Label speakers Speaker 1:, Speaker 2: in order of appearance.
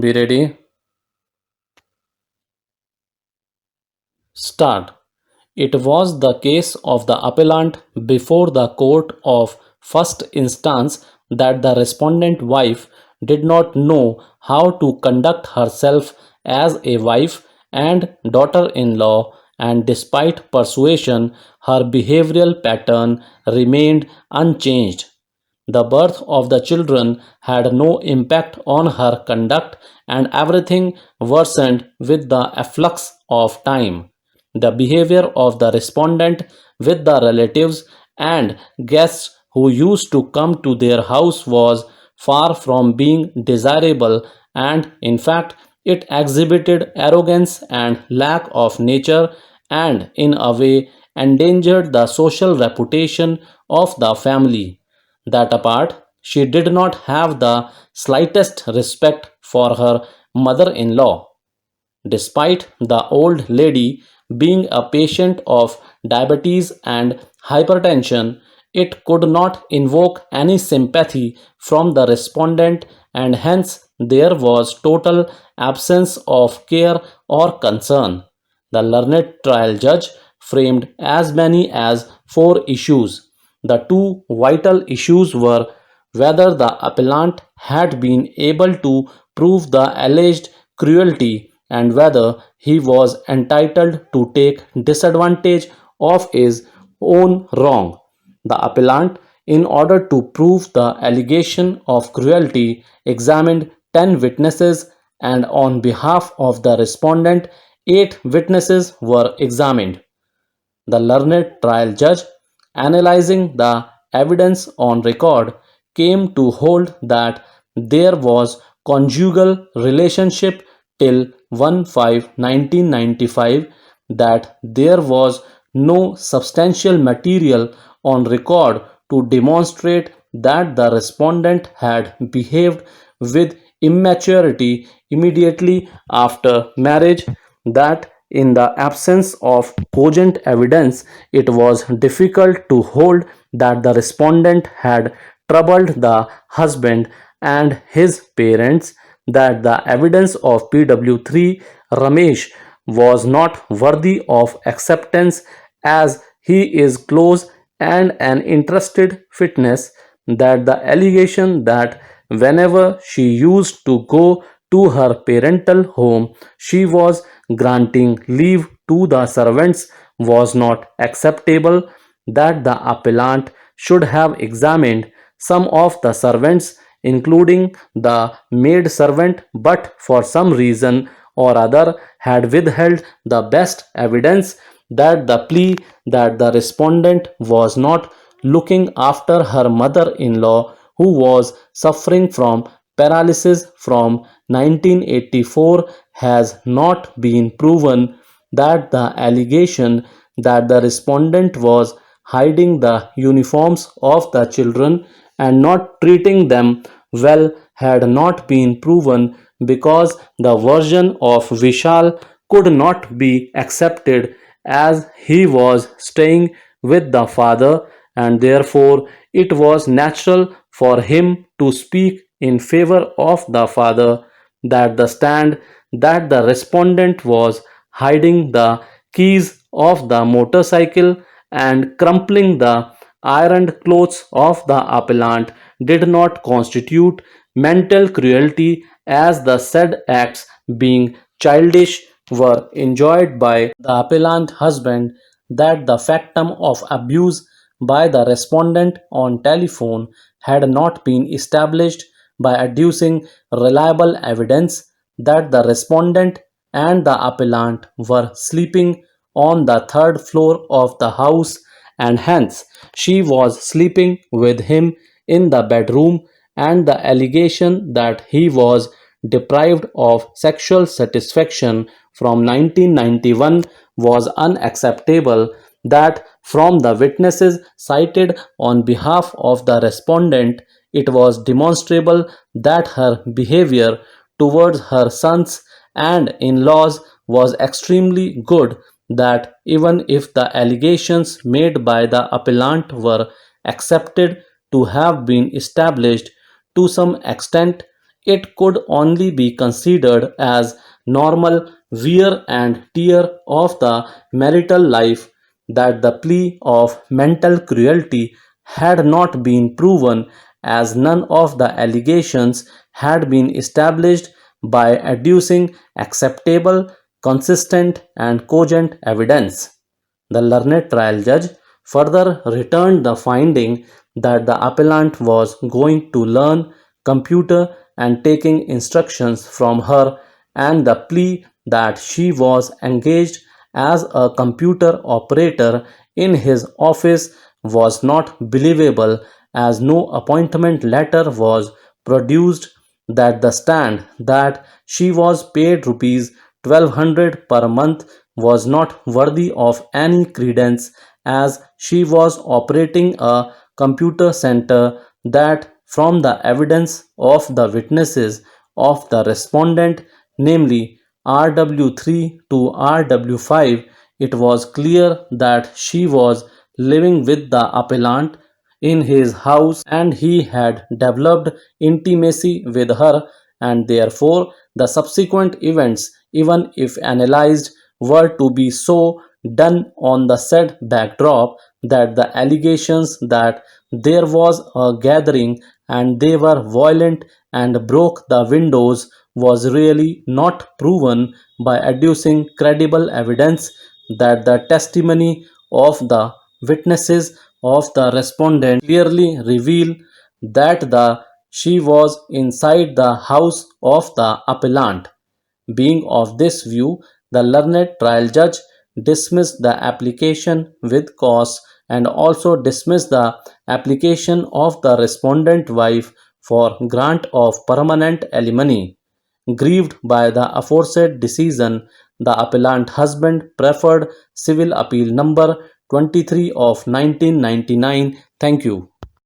Speaker 1: Be ready. Start. It was the case of the appellant before the court of first instance that the respondent wife did not know how to conduct herself as a wife and daughter-in-law, and despite persuasion her behavioral pattern remained unchanged. The birth of the children had no impact on her conduct, and everything worsened with the afflux of time. The behavior of the respondent with the relatives and guests who used to come to their house was far from being desirable, and in fact, it exhibited arrogance and lack of nature, and in a way endangered the social reputation of the family. That apart, she did not have the slightest respect for her mother in law. Despite the old lady being a patient of diabetes and hypertension, it could not invoke any sympathy from the respondent, and hence there was total absence of care or concern. The learned trial judge framed as many as four issues. The two vital issues were whether the appellant had been able to prove the alleged cruelty and whether he was entitled to take disadvantage of his own wrong. The appellant, in order to prove the allegation of cruelty, examined 10 witnesses, and on behalf of the respondent, 8 witnesses were examined. The learned trial judge, analyzing the evidence on record, came to hold that there was conjugal relationship till 1/5/1995, that there was no substantial material on record to demonstrate that the respondent had behaved with immaturity immediately after marriage, that in the absence of cogent evidence, it was difficult to hold that the respondent had troubled the husband and his parents, that the evidence of PW3 Ramesh was not worthy of acceptance as he is close and an interested witness, that the allegation that whenever she used to go to her parental home she was granting leave to the servants was not acceptable, that the appellant should have examined some of the servants, including the maid servant, but for some reason or other had withheld the best evidence, that the plea that the respondent was not looking after her mother in law, who was suffering from paralysis from 1984, has not been proven, that the allegation that the respondent was hiding the uniforms of the children and not treating them well had not been proven, because the version of Vishal could not be accepted as he was staying with the father, and therefore it was natural for him to speak in favor of the father, that the stand that the respondent was hiding the keys of the motorcycle and crumpling the ironed clothes of the appellant did not constitute mental cruelty, as the said acts, being childish, were enjoyed by the appellant husband, that the factum of abuse by the respondent on telephone had not been established by adducing reliable evidence, that the respondent and the appellant were sleeping on the third floor of the house, and hence she was sleeping with him in the bedroom, and the allegation that he was deprived of sexual satisfaction from 1991 was unacceptable, that from the witnesses cited on behalf of the respondent it was demonstrable that her behavior towards her sons and in-laws was extremely good, that even if the allegations made by the appellant were accepted to have been established to some extent, it could only be considered as normal wear and tear of the marital life, that the plea of mental cruelty had not been proven, as none of the allegations had been established by adducing acceptable, consistent, and cogent evidence. The learned trial judge further returned the finding that the appellant was going to learn computer and taking instructions from her, and the plea that she was engaged as a computer operator in his office was not believable, as no appointment letter was produced, that the stand that she was paid rupees 1200 per month was not worthy of any credence, as she was operating a computer center, that from the evidence of the witnesses of the respondent, namely RW3 to RW5, it was clear that she was living with the appellant in his house and he had developed intimacy with her, and therefore the subsequent events, even if analyzed, were to be so done on the said backdrop that the allegations that there was a gathering and they were violent and broke the windows was really not proven by adducing credible evidence, that the testimony of the witnesses of the respondent clearly reveal that the she was inside the house of the appellant. Being of this view, the learned trial judge dismissed the application with cause and also dismissed the application of the respondent wife for grant of permanent alimony. Grieved by the aforesaid decision, the appellant husband preferred civil appeal number 23 of 1999. Thank you.